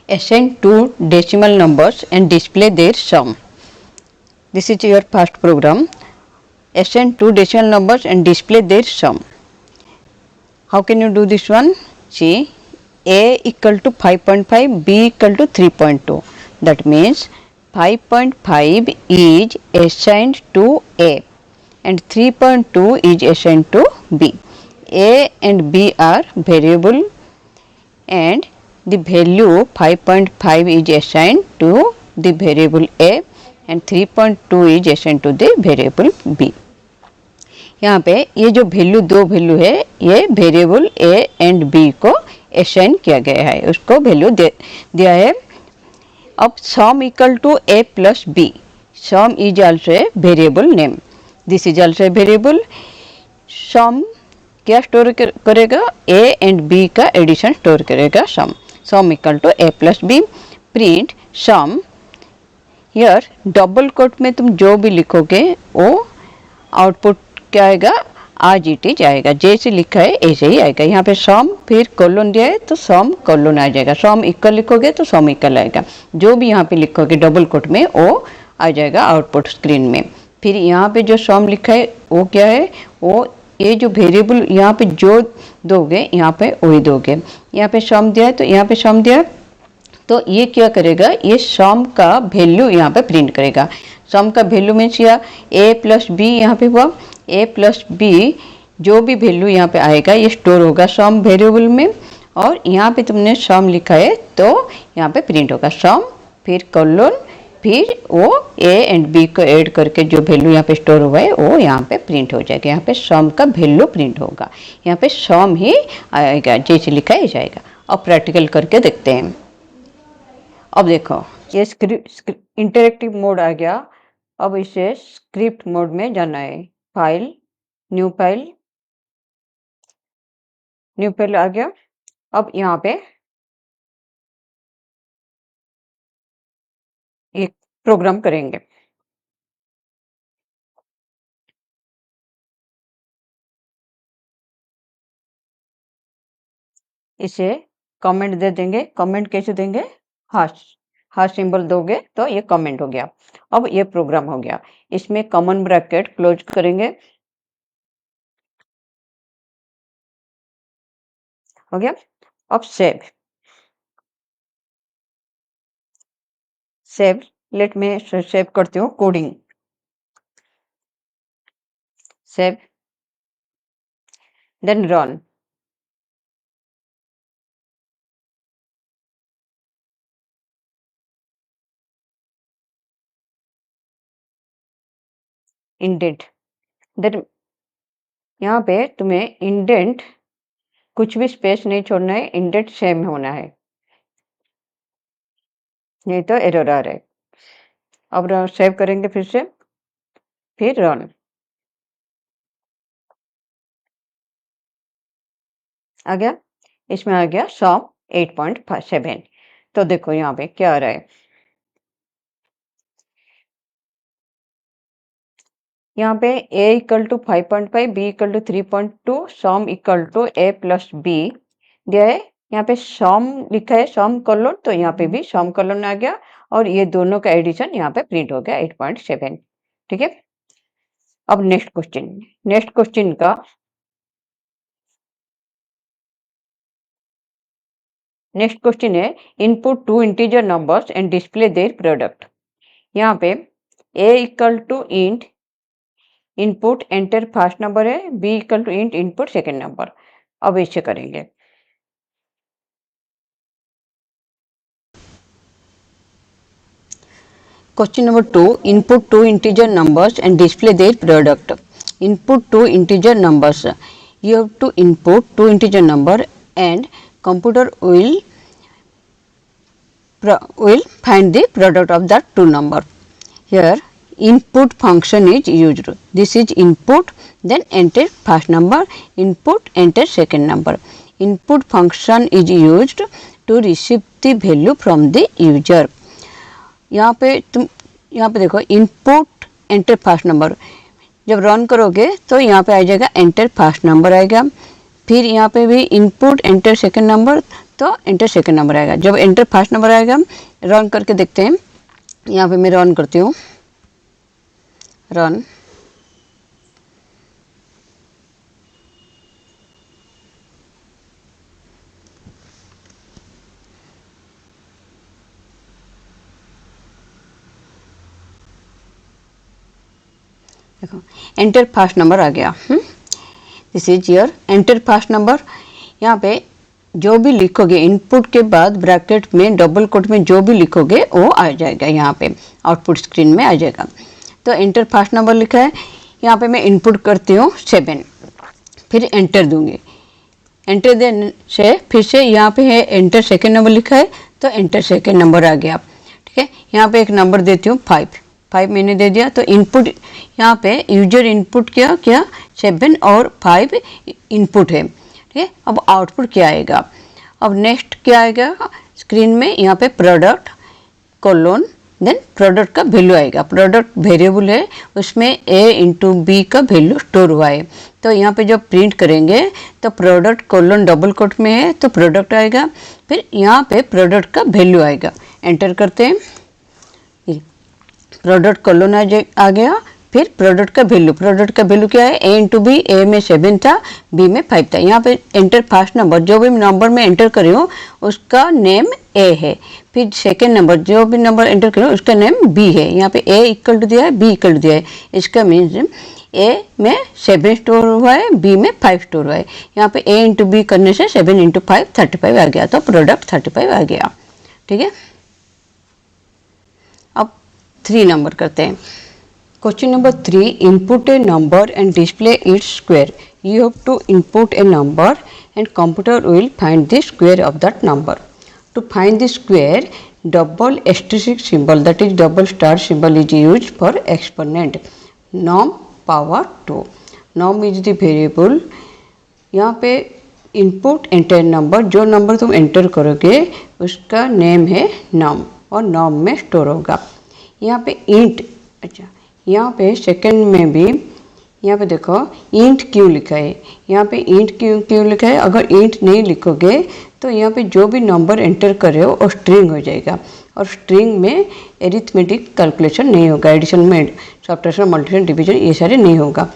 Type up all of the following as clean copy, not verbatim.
Assign two decimal numbers and display their sum. This is your first program. Assign two decimal numbers and display their sum. How can you do this one? See, A equal to 5.5, B equal to 3.2. That means 5.5 is assigned to A and 3.2 is assigned to B. A and B are variable and the value 5.5 is assigned to the variable A and 3.2 is assigned to the variable B. यहाँ पे ये जो दो value है ये variable A and B को assign किया गया है, उसको वैल्यू दिया है. अब sum equal to A plus B. Sum is also a variable name. This is also a variable. Sum क्या स्टोर करेगा? ए एंड बी का एडिशन स्टोर करेगा. Sum equal to A plus B. Print sum. Here double quote में तुम जो भी लिखोगे वो आउटपुट क्या आएगा? आज इट इज आएगा. जैसे लिखा है ऐसे ही आएगा. यहाँ पे सम फिर कोलन दिया है तो सम कोलन आ जाएगा. सम इक्वल लिखोगे तो सम इक्वल आएगा. जो भी यहाँ पे लिखोगे डबल कोट में वो आ जाएगा आउटपुट स्क्रीन में. फिर यहाँ पे जो सम लिखा है वो क्या है? वो ये जो वेरिएबल यहाँ पे जो दोगे यहाँ पे वही दोगे. यहाँ पे सम दिया है तो यहाँ पे सम दिया तो ये क्या करेगा? ये सम का वैल्यू यहाँ पे प्रिंट करेगा. सम का वैल्यू मीन्स या ए प्लस बी यहाँ पे हुआ. ए प्लस बी जो भी वैल्यू यहाँ पे आएगा ये स्टोर होगा सम वेरिएबल में. और यहाँ पे तुमने सम लिखा है तो यहाँ पे प्रिंट होगा सम फिर कोलन फिर वो ए एंड बी को ऐड करके जो वैल्यू यहाँ पे स्टोर हुआ है वो यहाँ पे प्रिंट हो जाएगा. यहाँ पे सम का वैल्यू प्रिंट होगा. यहाँ पे सम ही आएगा जैसे लिखा है जाएगा. अब प्रैक्टिकल करके देखते हैं. अब देखो ये इंटरेक्टिव मोड आ गया. अब इसे स्क्रिप्ट मोड में जाना है. फाइल न्यू फाइल आ गया. अब यहाँ पे एक प्रोग्राम करेंगे. इसे कमेंट दे देंगे. कमेंट कैसे देंगे? हाश सिंबल दोगे तो ये कमेंट हो गया. अब ये प्रोग्राम हो गया. इसमें कॉमन ब्रैकेट क्लोज करेंगे. हो गया. अब सेव लेट में सेव करती हूँ coding. Save then run. Indent. Then यहाँ पे तुम्हें इंडेंट कुछ भी स्पेस नहीं छोड़ना है. इंडेंट सेम होना है नहीं तो एरर आ रहा है. अब सेव करेंगे फिर से फिर रन. आ गया. इसमें आ गया सम 8.7. तो देखो यहाँ पे क्या आ रहा है. यहाँ पे a equal to 5.5 b equal to 3.2 sum equal to a plus B दिया है. यहाँ पे सम लिखा है सम कोलन तो यहाँ पे भी सम कोलन आ गया और ये दोनों का एडिशन यहाँ पे प्रिंट हो गया 8.7. ठीक है. अब नेक्स्ट क्वेश्चन का नेक्स्ट क्वेश्चन है input two integer numbers and display their product. यहाँ पे a equal to int input enter first number है. b equal to int input second number. अब इसे करेंगे. Question number 2. Input two integer numbers and display their product. Input two integer numbers. You have to input two integer number and computer will find the product of that two number. Here input function is used. This is input, then enter first number, input enter second number. Input function is used to receive the value from the user. यहाँ पे देखो input enter first number. जब run करोगे तो यहाँ पे आ जाएगा enter first number आएगा. फिर यहाँ पे भी इनपुट एंटर सेकंड नंबर तो एंटर सेकंड नंबर आएगा। जब एंटर फर्स्ट नंबर आएगा, रन करके देखते हैं। यहाँ पे मैं रन करती हूँ, रन। देखो एंटर फर्स्ट नंबर आ गया। This is your enter first number. यहाँ पे जो भी लिखोगे इनपुट के बाद ब्रैकेट में डबल कोट में जो भी लिखोगे वो आ जाएगा, यहाँ पे आउटपुट स्क्रीन में आ जाएगा। तो एंटर फर्स्ट नंबर लिखा है, यहाँ पे मैं इनपुट करती हूँ 7, फिर एंटर दूंगी। एंटर देने से फिर से यहाँ पे है एंटर सेकेंड नंबर लिखा है, तो एंटर सेकेंड नंबर आ गया। ठीक है, यहाँ पे एक नंबर देती हूँ 5 मैंने दे दिया। तो इनपुट यहाँ पे यूजर इनपुट किया क्या 7 और 5 इनपुट है। ठीक है, अब आउटपुट क्या आएगा, अब नेक्स्ट क्या आएगा स्क्रीन में, यहाँ पे प्रोडक्ट कोलोन देन प्रोडक्ट का वैल्यू आएगा। प्रोडक्ट वेरिएबल है, उसमें a इंटू बी का वैल्यू स्टोर हुआ है। तो यहाँ पे जब प्रिंट करेंगे तो प्रोडक्ट कोलोन डबल कोट में है तो प्रोडक्ट आएगा, फिर यहाँ पे प्रोडक्ट का वैल्यू आएगा। एंटर करते हैं, प्रोडक्ट कोलोन आ गया, फिर प्रोडक्ट का वैल्यू क्या है, a इंटू बी, ए में 7 था, बी में 5 था। यहाँ पे एंटर फर्स्ट नंबर, जो भी नंबर में एंटर कर रही हूँ उसका नेम a है। फिर सेकेंड नंबर, जो भी नंबर एंटर कर रही हूँ उसका नेम b है। यहाँ पे a इक्वल टू दिया है, b इक्वल टू दिया है। इसका मीन्स a में 7 स्टोर हुआ है, b में 5 स्टोर हुआ है। यहाँ पे a इंटू बी करने से 7 इंटू 5 35 आ गया, तो प्रोडक्ट 35 आ गया। ठीक है, अब 3 नंबर करते हैं। Question number 3, input a number and display its square. You have to input a number and computer will find the square of that number. To find the square, double asterisk symbol, that is double star symbol is used for exponent. Num power 2. Num is the variable. यहाँ पे input enter number, जो number तुम enter करोगे उसका name है num और num में store होगा। यहाँ पे int, अच्छा यहाँ पे सेकंड में भी यहाँ पे देखो इंट क्यों लिखा है, यहाँ पे इंट क्यों लिखा है। अगर इंट नहीं लिखोगे तो यहाँ पे जो भी नंबर एंटर कर रहे हो वो स्ट्रिंग हो जाएगा, और स्ट्रिंग में एरिथमेटिक कैलकुलेशन नहीं होगा, एडिशन में सब्ट्रैक्शन मल्टीप्लिकेशन डिवीजन ये सारे नहीं होगा।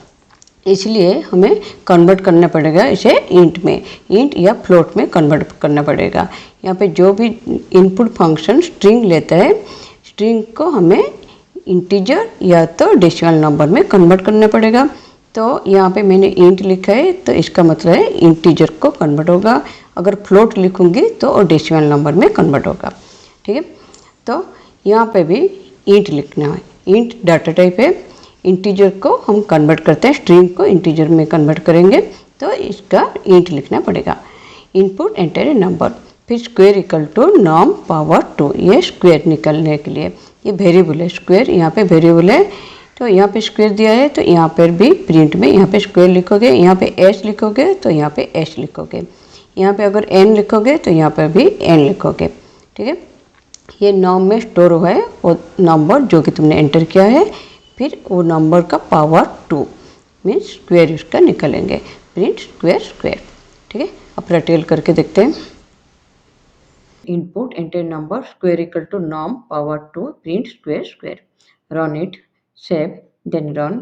इसलिए हमें कन्वर्ट करना पड़ेगा इसे इंट में, इंट या फ्लोट में कन्वर्ट करना पड़ेगा। यहाँ पे जो भी इनपुट फंक्शन स्ट्रिंग लेता है, स्ट्रिंग को हमें इंटीजर या तो डेसिमल नंबर में कन्वर्ट करना पड़ेगा। तो यहाँ पे मैंने इंट लिखा है तो इसका मतलब है इंटीजर को कन्वर्ट होगा, अगर फ्लोट लिखूंगी तो डेसिमल नंबर में कन्वर्ट होगा। ठीक है, तो यहाँ पे भी इंट लिखना है। इंट डाटा टाइप है, इंटीजर को हम कन्वर्ट करते हैं, स्ट्रिंग को इंटीजर में कन्वर्ट करेंगे तो इसका इंट लिखना पड़ेगा। इनपुट एंटर ए नंबर, फिर square equal to num power 2, ये स्क्वायर निकलने के लिए ये वेरिएबल है। स्क्वायर यहाँ पे वेरिएबल है, तो यहाँ पे स्क्वायर दिया है तो यहाँ पर भी प्रिंट में यहाँ पे स्क्वायर लिखोगे, यहाँ पे एस लिखोगे तो यहाँ पे एस लिखोगे, यहाँ पे अगर एन लिखोगे तो यहाँ पर भी एन लिखोगे। ठीक है, ये नॉम में स्टोर हुआ है वो नंबर जो कि तुमने एंटर किया है, फिर वो नंबर का पावर 2 मीन्स स्क्वायर उसका निकलेंगे, प्रिंट स्क्वायर स्क्वायर। ठीक है, अब प्रैक्टिकल करके देखते हैं। Input enter number square equal to norm power 2 print square square. Run it, save, then run,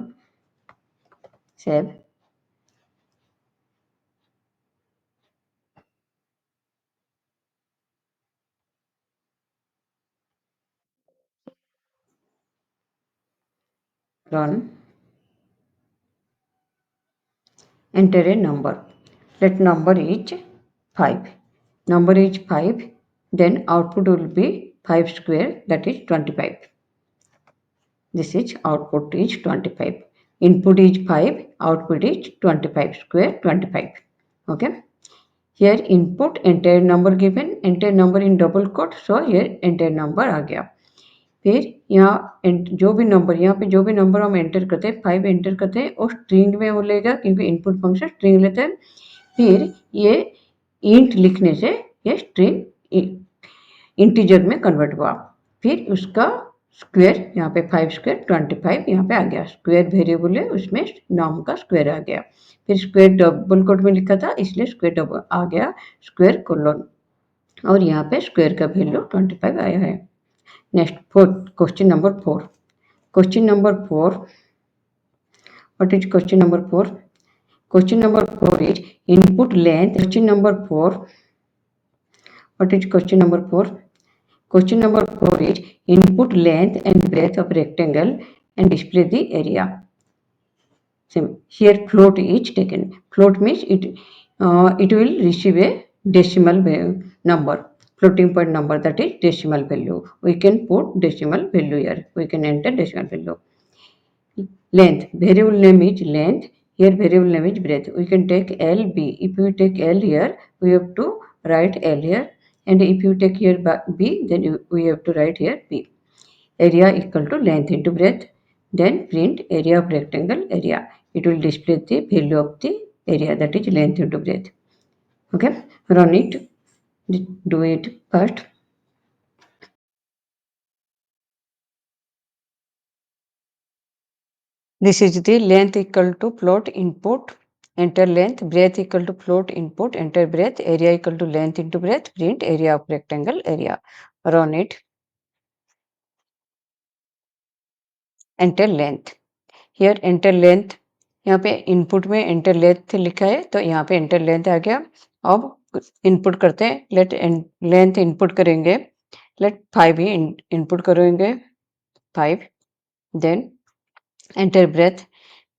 save. Run. Enter a number. Let number is 5. Number is 5. Then output will be 5 square, that is 25. This is output is 25. Input is 5, output is 25 square 25. Okay. Here input entire number given, entire number in double quote, so here entire number आ गया। फिर यहाँ जो भी number, यहाँ पे जो भी number हम एंटर करते हैं 5 एंटर करते हैं और स्ट्रिंग में वो लेगा क्योंकि इनपुट फंक्शन स्ट्रिंग लेते हैं। फिर ये इंट लिखने से ये स्ट्रिंग इंटीजर में कन्वर्ट हुआ, फिर उसका स्क्वायर यहाँ पे 5 स्क्वायर 25 यहाँ पे आ गया। स्क्वायर वेरिएबल है उसमें नाम का स्क्वायर आ गया, फिर स्क्वायर डबल कोट में लिखा था इसलिए स्क्वायर डबल आ गया, स्क्वायर कोलोन और यहाँ पे स्क्वायर का वैल्यू 25 आया है। Next fourth question number 4। Question number 4, what is question number 4? Question number 4 is input length. Question number 4, what is question number 4? Question number 4 is input length and breadth of rectangle and display the area. So here float is taken. Float means it will receive a decimal number, floating point number, that is decimal value. We can put decimal value here. We can enter decimal value. Length, variable name is length. Here variable name is breadth. We can take LB. If we take L here, we have to write L here. And if you take here B, then we have to write here B. Area equal to length into breadth. Then print area of rectangle area. It will display the value of the area, that is length into breadth. Okay, run it. Do it first. This is the length equal to float input, enter length, breadth equal to float input, enter breadth, area equal to length into breadth, print area of rectangle area. Run it. Enter length. Here enter length, यहाँ पे input में enter length लिखा है तो यहाँ पे enter length आ गया। अब इनपुट करते हैं, लेट लेंथ इनपुट करेंगे, लेट 5 ही इनपुट करेंगे 5। देन एंटर ब्रेथ,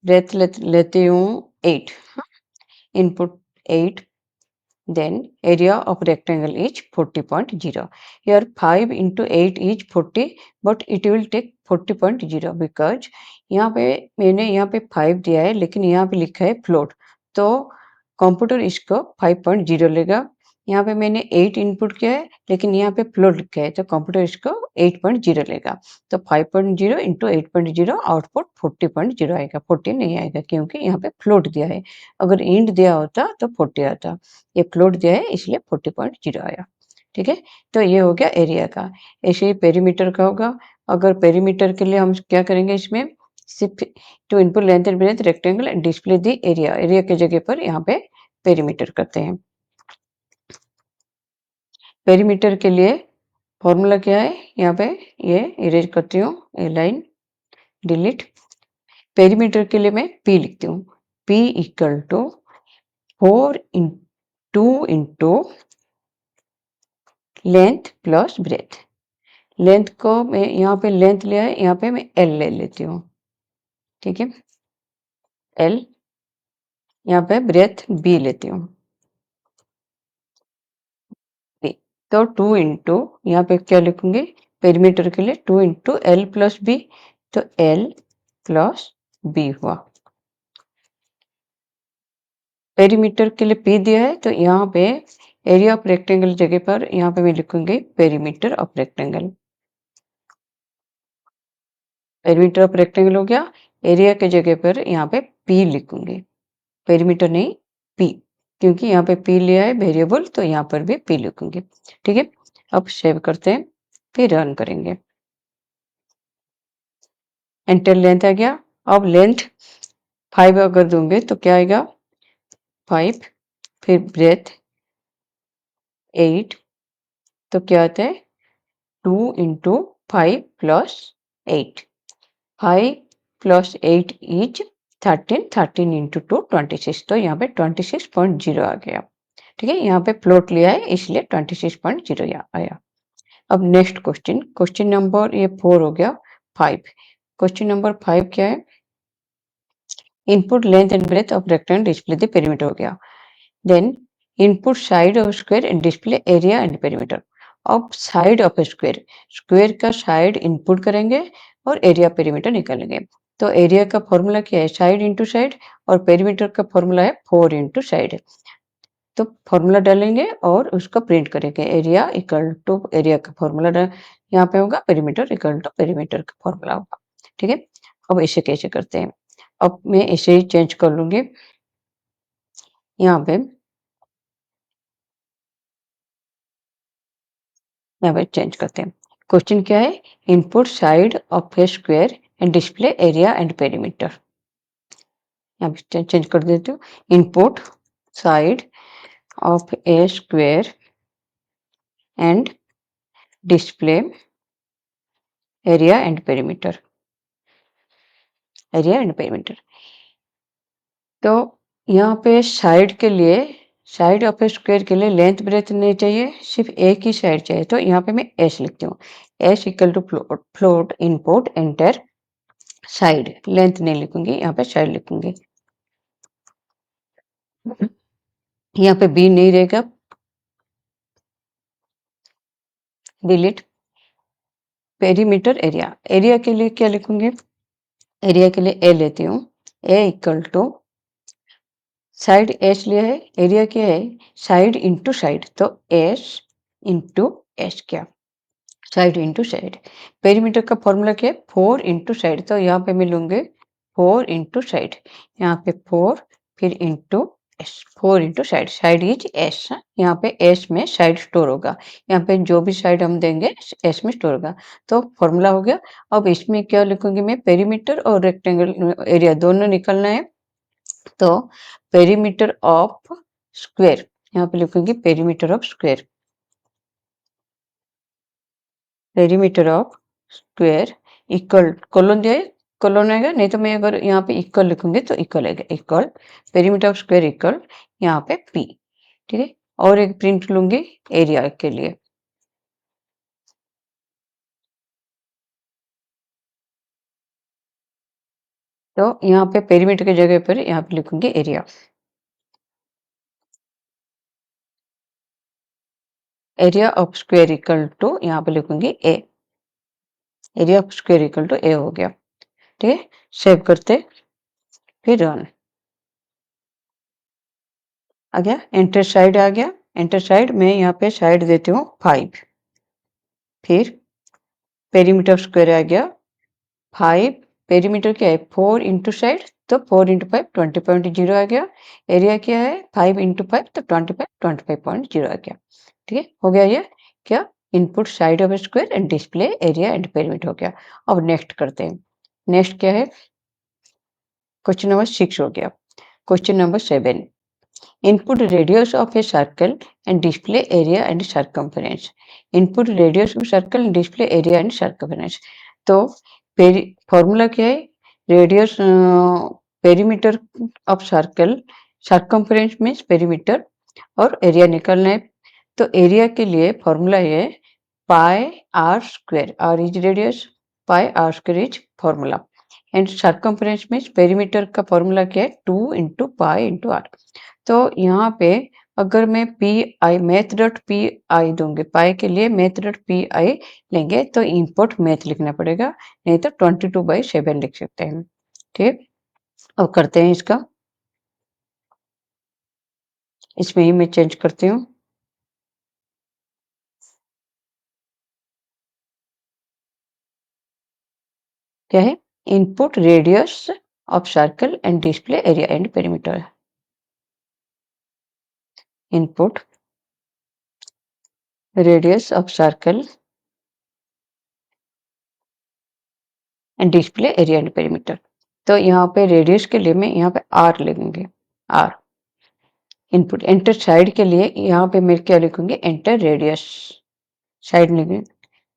ब्रेथ लेती हूँ 8, input 8. Then area of rectangle is 40.0. Here 5 into 8 is 40, but it will take 40.0 because यहाँ पे मैंने यहाँ पे 5 दिया है लेकिन यहाँ पे लिखा है फ्लोट, तो कंप्यूटर इसको 5.0 लेगा। यहाँ पे मैंने 8 इनपुट किया है लेकिन यहाँ पे फ्लोट लिखा है तो कंप्यूटर इसको 8.0 लेगा। तो 5.0 इंटू 8.0 आउटपुट 40.0 आएगा, 40 नहीं आएगा क्योंकि यहाँ पे फ्लोट दिया है। अगर इंट दिया होता तो 40 आता, ये फ्लोट दिया है इसलिए 40.0 आया। ठीक है, तो ये हो गया एरिया का। ऐसे ही पेरीमीटर का होगा। अगर पेरीमीटर के लिए हम क्या करेंगे, इसमें सिर्फ to input length and breadth rectangle and display the area, area की जगह पर यहाँ पे पेरीमीटर करते हैं। पेरीमीटर के लिए फॉर्मूला क्या है, यहाँ पे ये इरेज करती हूँ, ये लाइन डिलीट। पेरीमीटर के लिए मैं P लिखती हूँ, P equal to 4 into length plus breadth. Length को मैं यहाँ पे लेंथ लिया है, यहाँ पे मैं L ले लेती हूँ। ठीक है, L, यहाँ पे ब्रेथ B लेती हूँ, B। तो 2 इंटू यहाँ पे क्या लिखूंगी, पेरीमीटर के लिए 2 इंटू L प्लस B, तो L प्लस B हुआ। पेरीमीटर के लिए P दिया है तो यहाँ पे एरिया ऑफ रेक्टेंगल जगह पर यहाँ पे मैं लिखूंगी perimeter of rectangle. Perimeter of rectangle हो गया, एरिया के जगह पर यहाँ पे P लिखूंगी, पेरीमीटर नहीं P, क्योंकि यहाँ पे P लिया है वेरिएबल तो यहाँ पर भी P लिखूंगी। ठीक है, अब सेव करते हैं, फिर रन करेंगे। एंटर लेंथ आ गया। अब लेंथ 5 अगर दूंगे तो क्या आएगा, 5, फिर ब्रेथ 8, तो क्या आता है 2 into 5 plus 8, 5 plus 8 is 13, 13 into 2 26, तो यहाँ पे 26.0 आ गया। ठीक है, यहाँ पे प्लॉट लिया है इसलिए 26.0 आया। अब नेक्स्ट क्वेश्चन, क्वेश्चन नंबर ये 4 हो गया। 5, क्वेश्चन नंबर 5 क्या है, input length and breadth of rectangle display the perimeter हो गया। Then input side of square and display area and perimeter. अब साइड ऑफ स्क्वायर, स्क्वायर का साइड इनपुट करेंगे और एरिया पेरीमीटर निकालेंगे। तो एरिया का फॉर्मूला क्या है, साइड इंटू साइड, और पेरीमीटर का फॉर्मूला है 4 इंटू साइड। तो फॉर्मूला डालेंगे और उसको प्रिंट करेंगे, एरिया इक्वल टू एरिया का फॉर्मूला यहाँ पे होगा, पेरीमीटर इक्वल टू पेरीमीटर का फॉर्मूला होगा। ठीक है, अब इसे कैसे करते हैं, अब मैं इसे ही चेंज कर लूंगी। यहाँ पे चेंज करते हैं। क्वेश्चन क्या है, input side of A square and display area and perimeter. यहाँ पे चेंज कर देती हूँ, input side of A square and display area and perimeter. Area and perimeter. तो यहाँ पे साइड के लिए, साइड ऑफ ए स्क्वायर के लिए लेंथ ब्रेथ नहीं चाहिए, सिर्फ एक ही साइड चाहिए। तो यहाँ पे मैं एस लिखती हूँ, S equal to float input enter side. Length नहीं लिखूंगी, यहाँ पे साइड लिखूंगी। यहाँ पे बी नहीं रहेगा, डिलीट। पेरीमीटर एरिया, एरिया के लिए क्या लिखूंगी, एरिया के लिए ए लेती हूँ, ए इक्वल टू साइड एस लिया है, एरिया क्या है, साइड इंटू साइड, तो एस इंटू एस क्या, साइड इंटू साइड। पेरीमीटर का फॉर्मूला क्या है, 4 इंटू साइड, तो यहाँ पे मिलूंगे 4 इंटू साइड, यहाँ पे 4 फिर into S, 4 into side, side is S. यहाँ पे एस में साइड स्टोर होगा, यहाँ पे जो भी साइड हम देंगे एस में स्टोर होगा। तो फॉर्मूला हो गया। अब इसमें क्या लिखूंगी मैं, पेरीमीटर और रेक्टेंगल एरिया दोनों निकलना है। तो पेरीमीटर ऑफ स्क्वायर, यहाँ पे लिखूंगी perimeter of square, perimeter of square equal, colon दिया है, कोलन आएगा, नहीं तो मैं अगर यहाँ पे इक्वल लिखूंगी तो इक्वल आएगा, equal perimeter of square equal यहाँ पे पी। ठीक है, और एक प्रिंट लूंगी एरिया के लिए, तो यहाँ पे पेरीमीटर की जगह पर यहाँ पे लिखूंगी area, area of square equal to यहाँ पे लिखूंगी A, area of square equal to A हो गया। ठीक है, सेव करते फिर रन, आ गया, एंटर साइड आ गया, एंटर साइड में यहाँ पे साइड देती हूँ 5, फिर पेरीमीटर स्क्वायर आ गया 5, पेरीमीटर क्या है 4 इंटू साइड, तो 4 इंटू 5 20.0 आ गया, एरिया क्या है 5 इंटू 5 तो 25.0 आ गया। ठीक है, हो गया ये क्या, input side of square and display area and perimeter हो गया। अब नेक्स्ट करते हैं, नेक्स्ट क्या है, क्वेश्चन नंबर 6 हो गया। Question number 7, input radius of a circle and display area and circumference, input radius of circle and display area and circumference। तो फॉर्मूला क्या है, radius perimeter of circle, circumference means perimeter, और area निकालना है। तो area के लिए formula है pi r square, r is radius, pi r square is formula, and circumference means perimeter का फॉर्मूला क्या है 2 इंटू पाई इंटू आर। तो यहाँ पे अगर मैं P I math dot P I दूंगी, पाई के लिए मैथ डॉट पी आई लेंगे तो इनपुट मैथ लिखना पड़ेगा, नहीं तो 22/7 लिख सकते हैं। ठीक, अब करते हैं इसका, इसमें ही मैं चेंज करती हूँ, क्या है, input radius of circle and display area and perimeter, input radius of circle and display area and perimeter. तो यहाँ पे रेडियस के लिए मैं यहाँ पे आर लिखूंगी, आर इनपुट, एंटर साइड के लिए यहाँ पे मैं क्या लिखूंगी, एंटर रेडियस, साइड लिखूंगी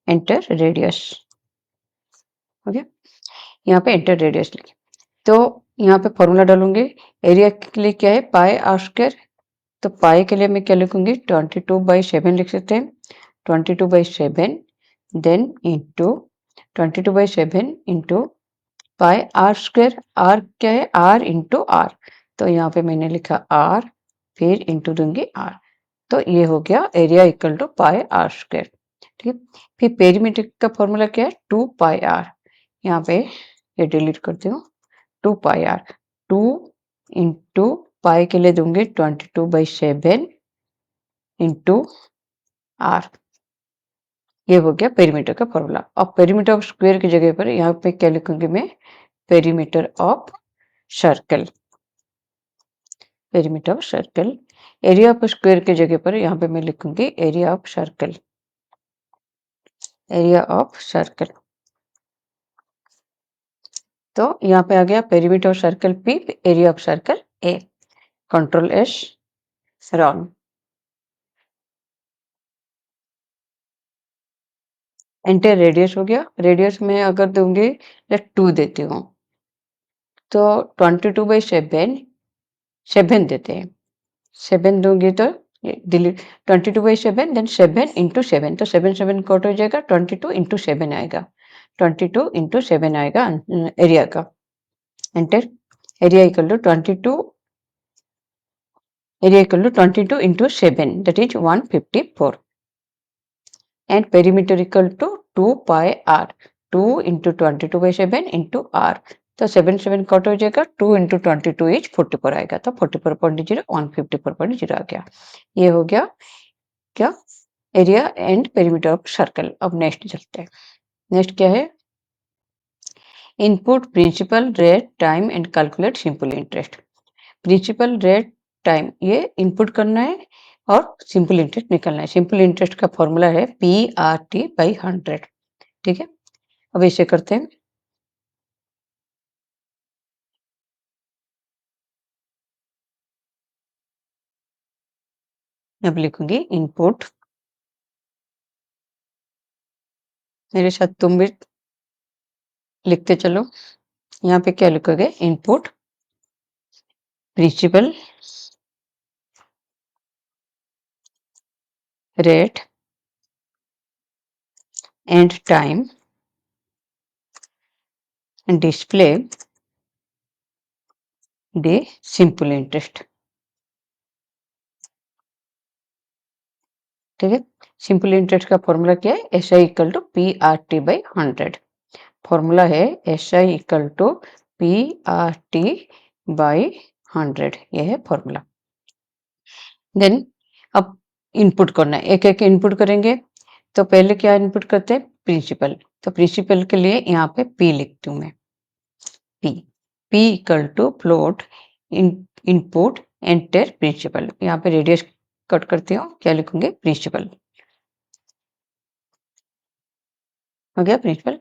एंटर रेडियस, ओके, यहाँ पे एंटर रेडियस लिखे। तो यहाँ पे फॉर्मूला डालूंगी, एरिया के लिए क्या है पाई आर स्क्वायर, तो पाई के लिए मैं क्या लिखूंगी 22/7 लिख सकते हैं, 22/7 then into 22/7 into pi r square, r क्या है आर इंटू आर, तो यहाँ पे मैंने लिखा आर फिर इंटू दूंगी आर, तो ये हो गया area equal to pi r square. ठीक है, फिर पेरीमीटर का फॉर्मूला क्या है 2 पाई आर, यहाँ पे ये डिलीट करती हूँ, 2 पाई आर, 2 इंटू पाई के लिए दूंगी 22/7 इंटू आर, ये हो गया पेरीमीटर का फॉर्मूला। अब पेरीमीटर ऑफ स्क्वायर की जगह पर यहाँ पे क्या लिखूंगी मैं, perimeter of circle, perimeter of circle, area of square की जगह पर यहाँ पे मैं लिखूंगी area of circle, area of circle. तो यहाँ पे आ गया perimeter of circle P, area of circle A, control S run. Enter radius हो गया। रेडियस में अगर दूंगी 2 देती हूँ तो 22/7 7 देते हैं। 7 दूंगी तो डिलीट 22/7 देन 7 इंटू 7 तो 7 7 कट हो जाएगा 22 इंटू 7 आएगा 22 इंटू 7 आएगा एरिया का। Enter area equal to 22 area equal to 22 into 7 that is 154 and perimeter equal to 2 pi r 2 into 22/7 into r तो 7 7 कट हो जाएगा 2 into 22 इज 44 आएगा तो 44.0 154.0 आ गया। ये हो गया क्या area and perimeter of circle. अब नेक्स्ट चलते हैं। नेक्स्ट क्या है input principal rate time and calculate simple interest. Principal rate time ये इनपुट करना है और सिंपल इंटरेस्ट निकलना है। सिंपल इंटरेस्ट का फॉर्मूला है PRT/100। ठीक है अब इसे करते हैं। अब लिखूंगी इनपुट मेरे साथ तुम भी लिखते चलो। यहाँ पे क्या लिखोगे input principal rate and time and display the simple interest. ठीक है सिंपल इंटरेस्ट का फॉर्मूला क्या है SI equal to PRT/100। Formula है SI इक्वल टू PRT/100 यह है फॉर्मूला। देन अब इनपुट करना है एक एक इनपुट करेंगे तो पहले क्या इनपुट करते हैं प्रिंसिपल तो प्रिंसिपल के लिए यहाँ पे P लिखती हूँ मैं P equal to float input enter principal. यहाँ पे रेडियस कट करती हूँ क्या लिखूंगे प्रिंसिपल हो गया प्रिंसिपल।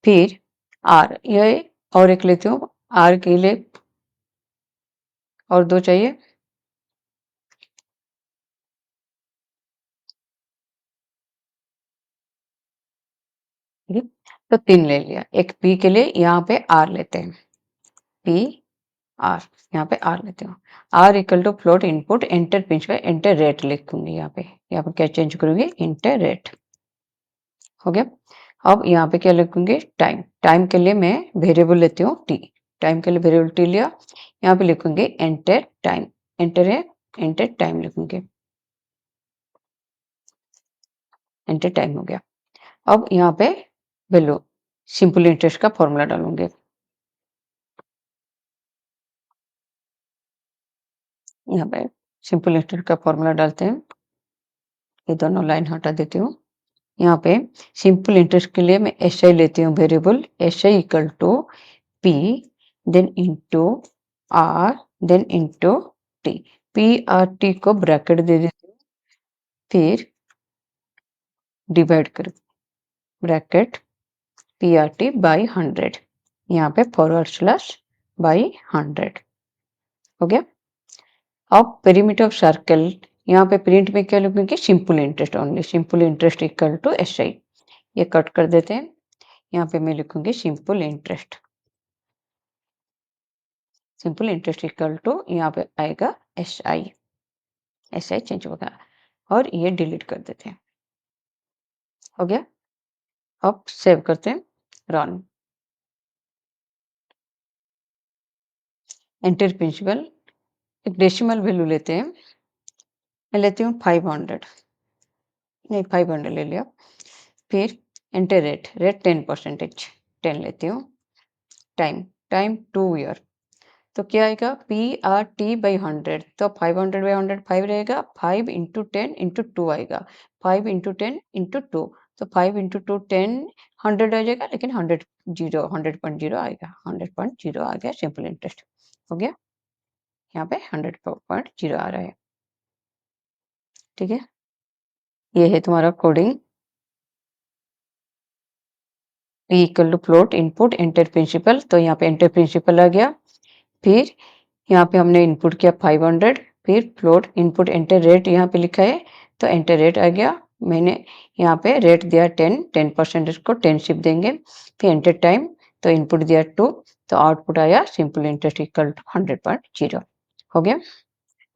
फिर R ये और एक लेती हूँ R के लिए और 2 चाहिए ठीक है तो 3 ले लिया। एक P के लिए यहाँ पे R लेते हैं P R यहाँ पे R लेते हो R equal to float input enter principal enter rate लिखूंगी। यहाँ पे क्या चेंज करूंगी इंटर रेट हो गया। अब यहाँ पे क्या लिखूंगी टाइम टाइम के लिए मैं वेरिएबल लेती हूँ T टाइम के लिए वेरिएबल T लिया। यहाँ पे लिखूंगी एंटर टाइम एंटर है एंटर टाइम लिखूंगी एंटर टाइम हो गया। अब यहाँ पे वैल्यू सिंपल इंटरेस्ट का फॉर्मूला डालूंगे। यहाँ पे सिंपल इंटरेस्ट का फॉर्मूला डालते हैं। ये दोनों लाइन हटा देती हूँ। यहाँ पे सिंपल इंटरेस्ट के लिए मैं SI लेती हूँ variable SI equal to P then into R then into T PRT को ब्रैकेट दे देती हूँ फिर डिवाइड कर ब्रैकेट PRT/100 यहाँ पे फॉरवर्ड स्लैश बाई 100 हो गया। अब पेरीमीटर ऑफ सर्कल यहाँ पे प्रिंट में क्या लिखूंगी simple interest only simple interest equal to SI ये कट कर देते हैं। यहाँ पे मैं लिखूंगी simple interest simple interest equal to यहाँ पे आएगा SI चेंज होगा और ये डिलीट कर देते हैं हो गया। अब सेव करते हैं रन एंटर प्रिंसिपल एक डेसिमल वैल्यू लेते हैं। मैं लेती हूँ 500 नहीं 500 ले लिया। फिर एंटर रेट 10% 10 लेती हूँ। टाइम टाइम 2 ईयर तो क्या आएगा PRT/100 तो 500/100 5 रहेगा 5 इंटू 10 इंटू 2 आएगा 5 इंटू 10 इंटू 2 तो 5 इंटू 2 10 100 आ जाएगा लेकिन 100.0 आएगा 100.0 आ गया सिंपल इंटरेस्ट हो गया। यहाँ पे 100.0 आ रहा है ठीक है। ये है तुम्हारा coding P equal to float input enter principal तो यहाँ पे एंटर प्रिंसिपल आ गया। फिर यहाँ पे हमने इनपुट किया 500 फिर फ्लोट इनपुट एंटर रेट यहाँ पे लिखा है तो एंटर रेट आ गया मैंने यहाँ पे रेट दिया 10% इसको 10 शिप देंगे, फिर एंटर टाइम, तो इनपुट दिया 2, तो आउटपुट आया सिंपल इंटरेस्ट इक्वल टू 100.0। हो गया।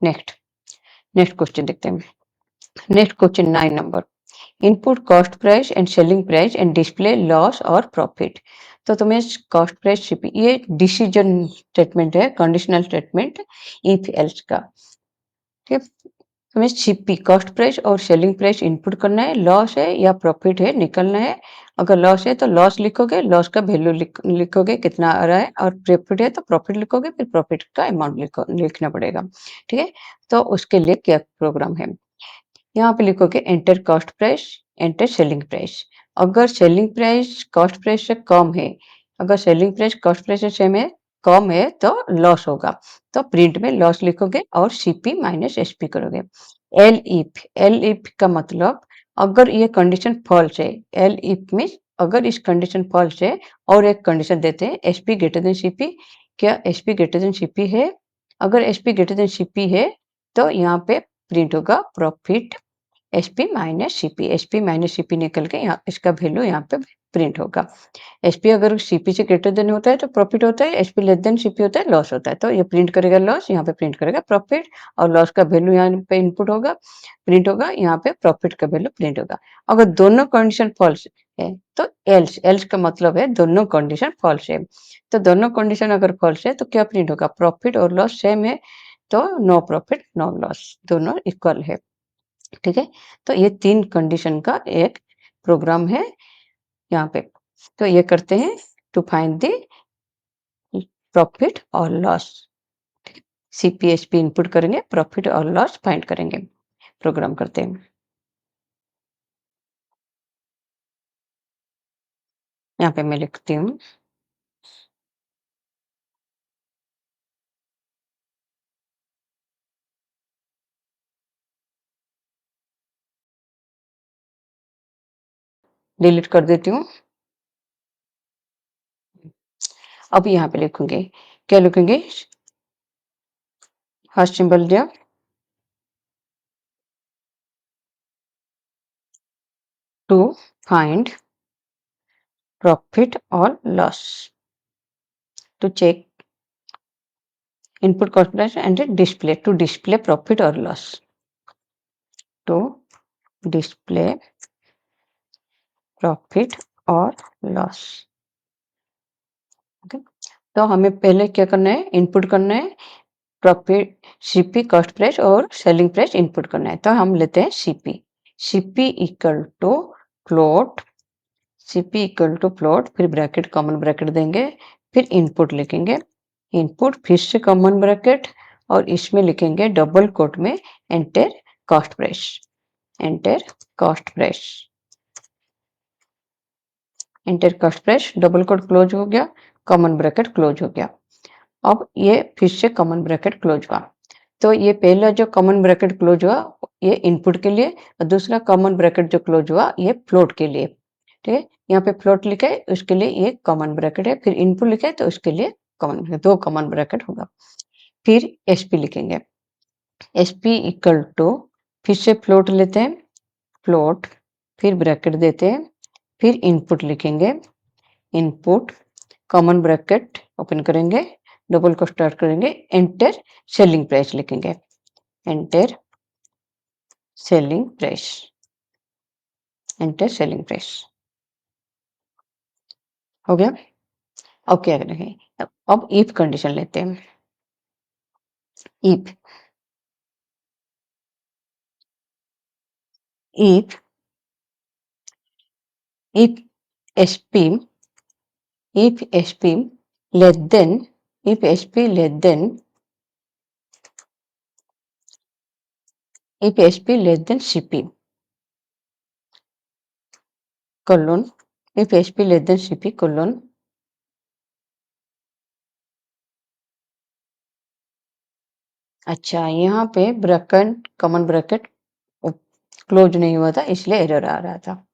नेक्स्ट नेक्स्ट क्वेश्चन देखते हैं। Next question 9 number, input cost price and selling price and display loss और प्रॉफिट। तो तुम्हें कॉस्ट प्राइस ये डिसीजन स्टेटमेंट है, कंडीशनल स्टेटमेंट इफ एल्स का। ठीक है, हमें सीपी कॉस्ट प्राइस और सेलिंग प्राइस इनपुट करना है, लॉस है या प्रॉफिट है निकलना है। अगर लॉस है तो लॉस लिखोगे, लॉस का वैल्यू लिखोगे कितना आ रहा है, और प्रॉफिट है तो प्रॉफिट लिखोगे, फिर प्रॉफिट का अमाउंट लिखना पड़ेगा। ठीक है, तो उसके लिए क्या प्रोग्राम है, यहाँ पे लिखोगे enter cost price, enter selling price. अगर सेलिंग प्राइस कॉस्ट प्राइस से कम है, अगर सेलिंग प्राइस कॉस्ट प्राइस से सेम है, कम है, तो लॉस होगा, तो प्रिंट में लॉस लिखोगे और सीपी माइनस एसपी करोगे। एल इफ का मतलब अगर ये कंडीशन फॉल्स है, एल इफ में अगर इस कंडीशन फॉल्स है और एक कंडीशन देते हैं एसपी ग्रेटर देन सीपी, क्या एसपी ग्रेटर देन सीपी है, अगर एसपी ग्रेटर देन सीपी है तो यहाँ पे प्रिंट होगा प्रॉफिट एसपी माइनस सीपी निकल के यहाँ इसका वैल्यू यहाँ पे प्रिंट होगा। एसपी अगर सीपी से ग्रेटर देन होता है तो प्रॉफिट होता है, एसपी लेस देन सीपी होता है लॉस होता है, तो ये प्रिंट करेगा लॉस, यहाँ पे प्रिंट करेगा प्रॉफिट, और लॉस का वैल्यू यहाँ पे इनपुट होगा, प्रिंट होगा, यहाँ पे प्रॉफिट का वैल्यू प्रिंट होगा। अगर दोनों कंडीशन फॉल्स है तो एल्स का मतलब है दोनों कंडीशन फॉल्स है, तो दोनों कंडीशन अगर फॉल्स है तो क्या प्रिंट होगा, प्रॉफिट और लॉस सेम है, तो नो प्रॉफिट नो लॉस, दोनों इक्वल है। ठीक है, तो ये 3 कंडीशन का एक प्रोग्राम है यहाँ पे। तो ये करते हैं टू फाइंड द प्रॉफिट और लॉस। सीपीएसपी इनपुट करेंगे, प्रॉफिट और लॉस फाइंड करेंगे, प्रोग्राम करते हैं। यहाँ पे मैं लिखती हूँ, डिलीट कर देती हूँ। अब यहाँ पे लिखूंगे, क्या लिखेंगे, फर्स्ट सिंबल दिया, टू फाइंड प्रॉफिट और loss, to check input cost price and display, to display profit और लॉस, टू डिस्प्ले प्रॉफिट और लॉस। ओके, तो हमें पहले क्या करना है, इनपुट करना है प्रॉफिट, सीपी कॉस्ट प्राइस और सेलिंग प्राइस इनपुट करना है, तो हम लेते हैं CP, CP equal to float, CP equal to float, फिर ब्रैकेट कॉमन ब्रैकेट देंगे, फिर इनपुट लिखेंगे, इनपुट फिर से कॉमन ब्रैकेट, और इसमें लिखेंगे डबल कोट में enter cost price, enter cost price, enter cost price, double quote close हो गया, कॉमन ब्रैकेट क्लोज हो गया। अब ये फिर से कॉमन ब्रैकेट क्लोज हुआ, तो ये पहला जो कॉमन ब्रैकेट क्लोज हुआ ये इनपुट के लिए, और दूसरा कॉमन ब्रैकेट जो क्लोज हुआ ये फ्लोट के लिए। ठीक है, यहाँ पे फ्लोट लिखा है उसके लिए ये कॉमन ब्रैकेट है, फिर इनपुट लिखा है तो उसके लिए कॉमन, दो कॉमन ब्रैकेट होगा। फिर एसपी लिखेंगे, एसपी इक्वल टू, फिर से फ्लोट लेते हैं, फ्लोट, फिर ब्रैकेट देते हैं, फिर इनपुट लिखेंगे, इनपुट कॉमन ब्रैकेट ओपन करेंगे, डबल को स्टार्ट करेंगे, एंटर सेलिंग प्राइस लिखेंगे, enter selling price, enter selling price. हो गया। अब क्या करेंगे, अब इफ कंडीशन लेते हैं, if, if if SP, if SP less than, if SP less than, if SP less than CP, colon, if SP less than CP colon. अच्छा, यहाँ पे ब्रैकेट कॉमन ब्रैकेट क्लोज नहीं हुआ था इसलिए एरर आ रहा था।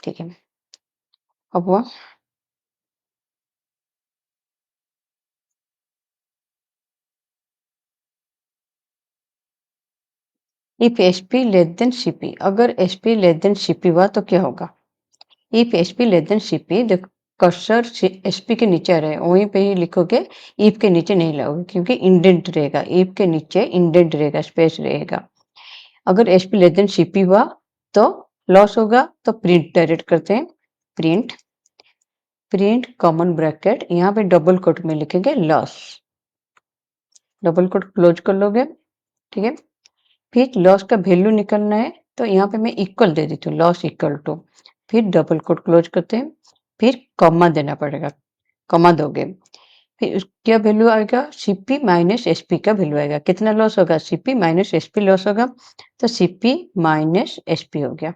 ठीक है, अब हुआ। If H P less than C P, अगर H P less than C P हुआ तो क्या होगा? If H P less than C P, देखो कर्सर एच पी के नीचे आ रहा है, वहीं पे ही लिखोगे, इफ के नीचे नहीं लाओगे क्योंकि इंडेंट रहेगा, इफ के नीचे इंडेंट रहेगा, स्पेस रहेगा। अगर H P less than C P हुआ तो लॉस होगा, तो प्रिंट डायरेक्ट करते हैं, प्रिंट, प्रिंट कॉमन ब्रैकेट, यहाँ पे डबल कोट में लिखेंगे लॉस, डबल कोट क्लोज कर लोगे, ठीक है। फिर लॉस का वैल्यू निकलना है, तो यहाँ पे मैं इक्वल दे देती हूँ, लॉस इक्वल टू, फिर डबल कोट क्लोज करते हैं, फिर कॉमा देना पड़ेगा, कॉमा दोगे, फिर क्या वैल्यू आएगा? सीपी माइनस एसपी का वैल्यू आएगा। कितना लॉस होगा? सीपी माइनस एसपी लॉस होगा, तो सीपी माइनस एसपी हो गया,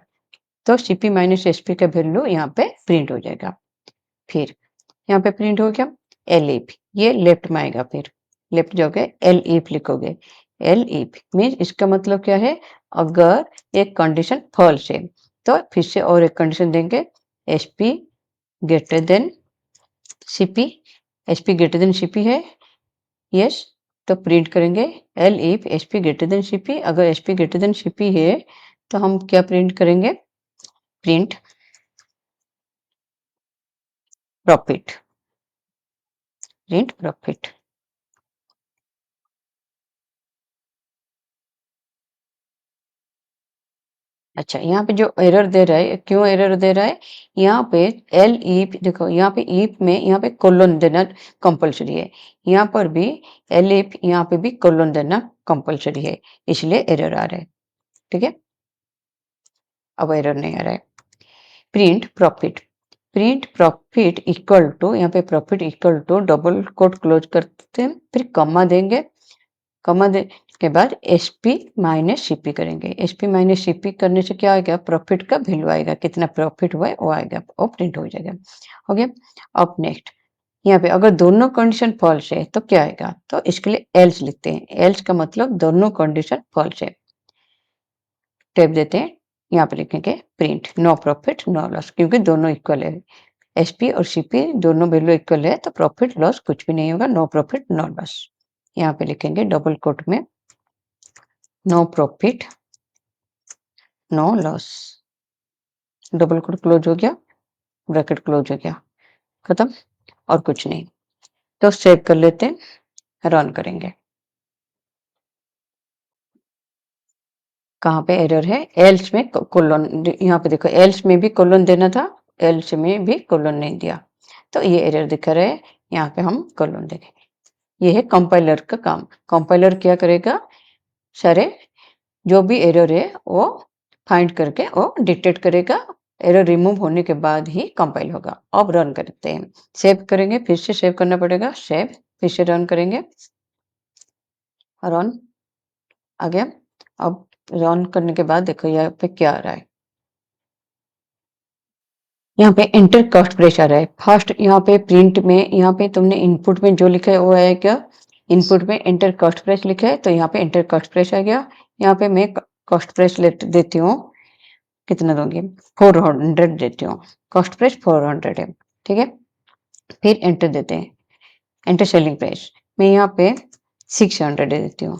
तो सीपी माइनस एसपी का वैल्यू यहाँ पे प्रिंट हो जाएगा। फिर यहाँ पे प्रिंट हो गया एल इफ, ये लेफ्ट में आएगा, फिर लेफ्ट जाओगे एल इफ लिखोगे, एल इफ मीन इसका मतलब क्या है? अगर एक कंडीशन फॉल्स है तो फिर से और एक कंडीशन देंगे, H P greater than CP, H P greater than CP है, यस, तो प्रिंट करेंगे L if H P greater than CP. अगर H P greater than CP है तो हम क्या प्रिंट करेंगे? Print profit, print profit. अच्छा, यहाँ पे जो एरर दे रहा है, क्यों एरर दे रहा है? यहाँ पे एल ई देखो, यहाँ पे ईफ में यहाँ पे कोलन देना कंपलसरी है, यहाँ पर भी एल ईफ यहाँ पे भी कोलन देना कंपलसरी है, इसलिए एरर आ रहा है, ठीक है। अब एरर नहीं आ रहा है। Print profit, print profit equal to, यहाँ पे profit equal to double quote close करते हैं, फिर कॉमा देंगे, कॉमा दे के बाद S P minus C P करेंगे, S P minus C P करने से क्या आएगा? प्रॉफिट का वैल्यू आएगा, कितना प्रॉफिट हुआ है वो आएगा, वो प्रिंट हो जाएगा, हो गया। अब नेक्स्ट, यहाँ पे अगर दोनों कंडीशन फॉल्स है तो क्या आएगा? तो इसके लिए एल्स लिखते हैं, एल्स का मतलब दोनों कंडीशन फॉल्स है, टैब देते हैं, यहाँ पे लिखेंगे print no profit no loss, क्योंकि दोनों इक्वल है, एसपी और सीपी दोनों वैल्यू इक्वल है, तो प्रॉफिट लॉस कुछ भी नहीं होगा, नो प्रॉफिट नो लॉस। यहाँ पे लिखेंगे डबल कोट में no profit no loss, double quote close हो गया, ब्रैकेट क्लोज हो गया, खत्म, और कुछ नहीं। तो सेव कर लेते हैं, रन करेंगे। कहाँ पे एरर है? एल्स में कोलन, यहाँ पे देखो एल्स में भी कोलन देना था, एल्स में भी कोलन नहीं दिया, तो ये एरर दिखा रहा है, यहाँ पे हम कोलन देंगे। ये है कंपाइलर का काम, कंपाइलर क्या करेगा? सारे जो भी एरर है वो फाइंड करके वो डिटेक्ट करेगा, एरर रिमूव होने के बाद ही कंपाइल होगा। अब रन करते हैं, सेव करेंगे, फिर से सेव करना पड़ेगा, सेव, फिर से रन करेंगे, रन आ गया। अब रन करने के बाद देखो यहाँ पे क्या आ रहा है, यहाँ पे एंटर कॉस्ट प्राइस आ रहा है फर्स्ट, यहाँ पे प्रिंट में, यहाँ पे तुमने इनपुट में जो लिखा है वो आया क्या? इनपुट में एंटर कॉस्ट प्राइस लिखा है, तो यहाँ पे एंटर कॉस्ट प्राइस आ गया। यहाँ पे मैं कॉस्ट प्राइस देती हूँ, कितना दोगे? 400 देती हूँ, कॉस्ट प्राइस 400 है, ठीक है। फिर एंटर देते हैं, एंटर सेलिंग प्राइस, मैं यहाँ पे 600 दे देती हूँ,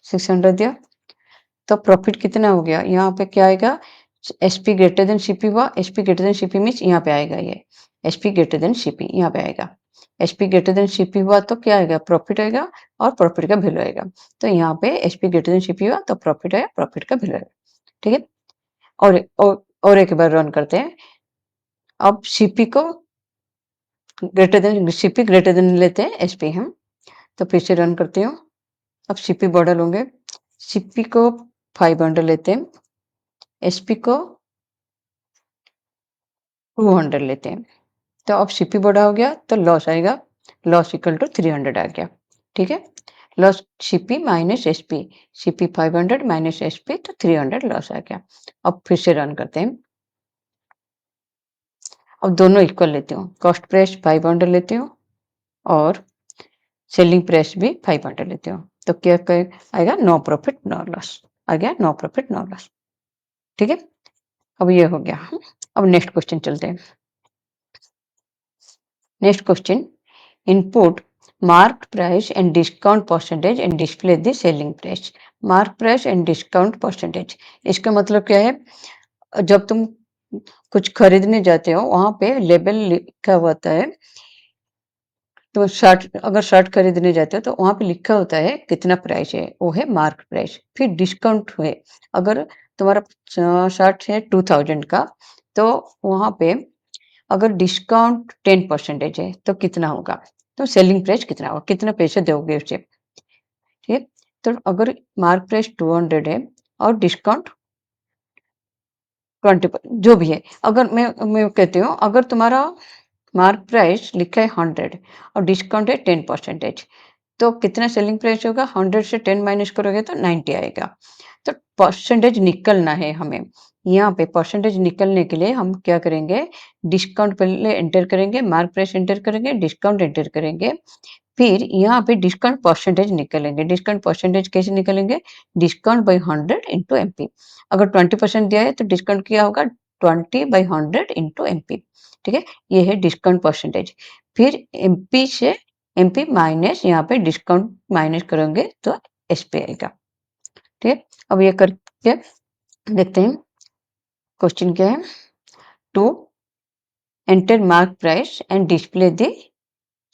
600 दिया, तो प्रॉफिट कितना हो गया? यहाँ पे क्या आएगा? S P greater than CP हुआ, S P greater than CP means यहाँ पे आएगा, ये S P greater than CP यहाँ पे आएगा, S P greater than CP हुआ तो क्या आएगा? प्रॉफिट आएगा, और प्रॉफिट का वैल्यू आएगा, तो यहाँ पे S P greater than CP हुआ तो प्रॉफिट आएगा, प्रॉफिट का वैल्यू आएगा, ठीक है। और एक बार रन करते हैं, अब सीपी को greater than, CP greater than लेते हैं एसपी हम, तो फिर से रन करती हूँ, अब सीपी बॉर्डर होंगे, सीपी को 500 लेते हैं, एसपी को 200 लेते हैं, तो अब सीपी बड़ा हो गया तो लॉस आएगा, लॉस इक्वल टू 300 आ गया, ठीक है। Loss CP minus SP, CP 500 minus SP तो 300 लॉस आ गया। अब फिर से रन करते हैं, अब दोनों इक्वल लेती हूँ, कॉस्ट प्राइस 500 लेती हूँ और सेलिंग प्राइस भी 500 लेती हूँ, तो क्या आएगा? नो प्रॉफिट नो लॉस आ गया, नो प्रॉफिट नो लॉस, ठीक है। अब ये हो गया, अब नेक्स्ट क्वेश्चन चलते हैं। Next question, input mark price and discount percentage and display the selling price. Mark price and discount percentage, इसका मतलब क्या है? जब तुम कुछ खरीदने जाते हो वहां पे लेबल लिखा होता है, तो अगर शर्ट खरीदने जाते हो तो वहां पे लिखा होता है कितना प्राइस है, वो है मार्क प्राइस। फिर डिस्काउंट है, अगर तुम्हारा शर्ट है 2000 का, तो वहां पे अगर डिस्काउंट 10% है तो कितना होगा, तो सेलिंग प्राइस कितना होगा, कितना पैसे दोगे उसे। ठीक है, तो अगर मार्क प्राइस 200 है और डिस्काउंट 20, जो भी है, अगर मैं कहती हूँ अगर तुम्हारा मार्क प्राइस लिखा है 100 और डिस्काउंट है 10%, तो कितना सेलिंग प्राइस होगा? 100 से 10 माइनस करोगे तो 90 आएगा। तो परसेंटेज निकलना है हमें। यहाँ पे परसेंटेज निकलने के लिए हम क्या करेंगे? डिस्काउंट पहले एंटर करेंगे, मार्क प्राइस एंटर करेंगे, डिस्काउंट एंटर करेंगे, फिर यहाँ पे डिस्काउंट परसेंटेज निकलेंगे। डिस्काउंट परसेंटेज कैसे निकलेंगे? Discount by 100 into MP. अगर 20% दिया है तो डिस्काउंट क्या होगा? 20/100 इंटू एमपी। ठीक है, ये है डिस्काउंट परसेंटेज। फिर एमपी से एमपी माइनस, यहाँ पे डिस्काउंट माइनस करेंगे तो एसपी आएगा। ठीक है, अब ये करके देखते हैं क्वेश्चन क्या है। To enter mark price and display the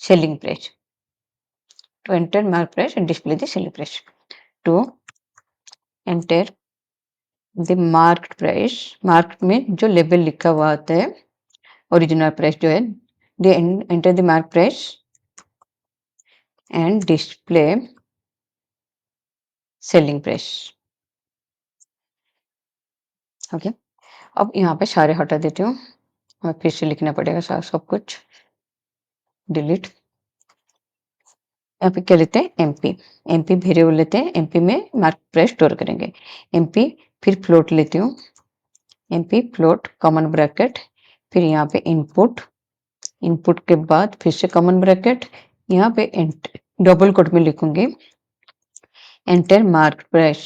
selling price. To enter mark price and display the selling price. To enter the mark price, mark में जो लेबल लिखा हुआ आता है, ओरिजिनल प्राइस जो है, they enter the mark price and display selling price. Okay, अब यहाँ पे सारे हटा देती हूँ और फिर से लिखना पड़ेगा सब कुछ, डिलीट। यहाँ पे क्या लेते हैं? एमपी। एमपी वेरिएबल लेते हैं, एमपी में मार्क प्राइस स्टोर करेंगे। एमपी, फिर फ्लोट लेती हूँ, एमपी फ्लोट कॉमन ब्रैकेट, फिर यहाँ पे इनपुट, इनपुट के बाद फिर से कॉमन ब्रैकेट, यहाँ पे डबल कोट में लिखूंगी enter mark price,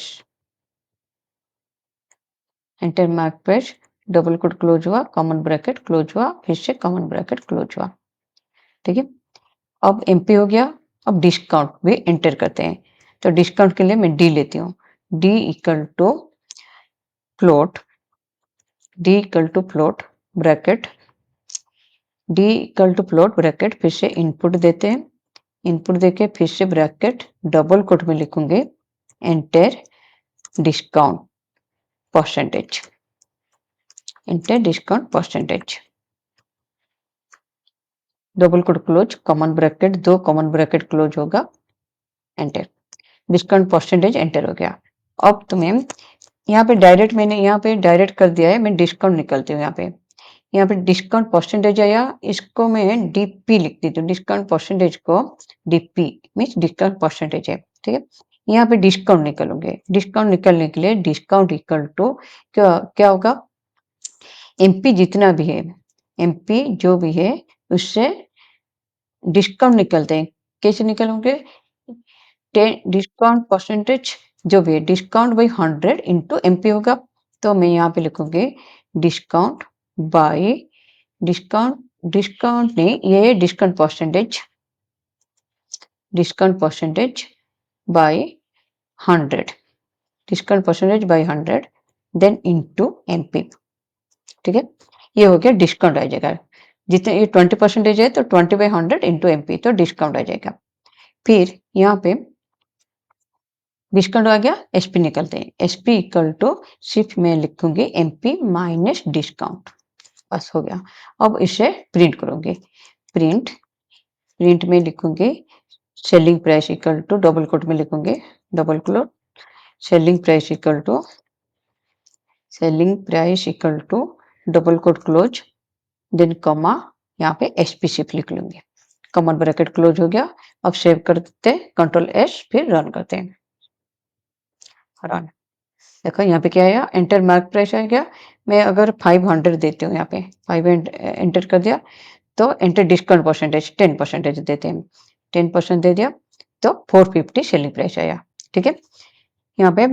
enter mark price, double quote close हुआ, कॉमन ब्रैकेट क्लोज हुआ, फिर से कॉमन ब्रैकेट क्लोज हुआ। ठीक है, अब एमपी हो गया। अब डिस्काउंट भी एंटर करते हैं, तो डिस्काउंट के लिए मैं डी लेती हूँ, D equal to float, D equal to float bracket, D equal to float bracket, फिर से इनपुट देते हैं, इनपुट देके फिर से ब्रैकेट डबल कोट में लिखूंगे enter discount percentage, enter discount percentage, double quote close, common bracket, दो कॉमन ब्रैकेट क्लोज होगा, एंटर, डिस्काउंट परसेंटेज एंटर हो गया। अब तुम्हें यहाँ पे डायरेक्ट, मैंने यहाँ पे डायरेक्ट कर दिया है, मैं डिस्काउंट निकलती हूँ। यहाँ पे डिस्काउंट परसेंटेज आया, इसको मैं डीपी लिख देती हूँ, डिस्काउंट परसेंटेज को डीपी मीन्स डिस्काउंट परसेंटेज है। ठीक है, यहाँ पे डिस्काउंट निकलोगे, डिस्काउंट निकलने के लिए डिस्काउंट इक्वल टू क्या क्या होगा? एमपी जितना भी है, एमपी जो भी है उससे डिस्काउंट निकलते हैं। कैसे निकलोगे? डिस्काउंट परसेंटेज जो भी है, डिस्काउंट बाई 100 इंटू एमपी होगा। तो मैं यहाँ पे लिखूंगी डिस्काउंट बाई, डिस्काउंट, डिस्काउंट नहीं, ये discount percentage, discount percentage by 100, discount percentage by 100 then into MP. ठीक है, ये हो गया डिस्काउंट आ जाएगा। जितने ये 20% है तो 20/100 इंटू एमपी, तो डिस्काउंट आ जाएगा। फिर यहाँ पे डिस्काउंट आ गया, एसपी निकलते हैं, एसपी इक्वल टू सिर्फ मैं लिखूंगी एमपी माइनस डिस्काउंट, बस हो गया। अब इसे प्रिंट करूंगी, प्रिंट, प्रिंट में लिखूंगी selling price equal to, double quote में लिखूंगी, double quote, selling price equal to, selling price equal to double quote close, then comma, यहाँ पे एसपी सिर्फ लिख लूंगी, कॉमन ब्रैकेट क्लोज हो गया। अब सेव करते, कंट्रोल एस, फिर रन करते हैं, रन। देखो यहाँ पे क्या आया? एंटर मार्क प्राइस आ गया। मैं अगर 500 देती हूँ, यहाँ पे 5 एंटर कर दिया, तो एंटर डिस्काउंट परसेंटेज 10% देते हैं, 10% दे दिया तो 450 सेलिंग प्राइस आया। ठीक है, यहाँ पे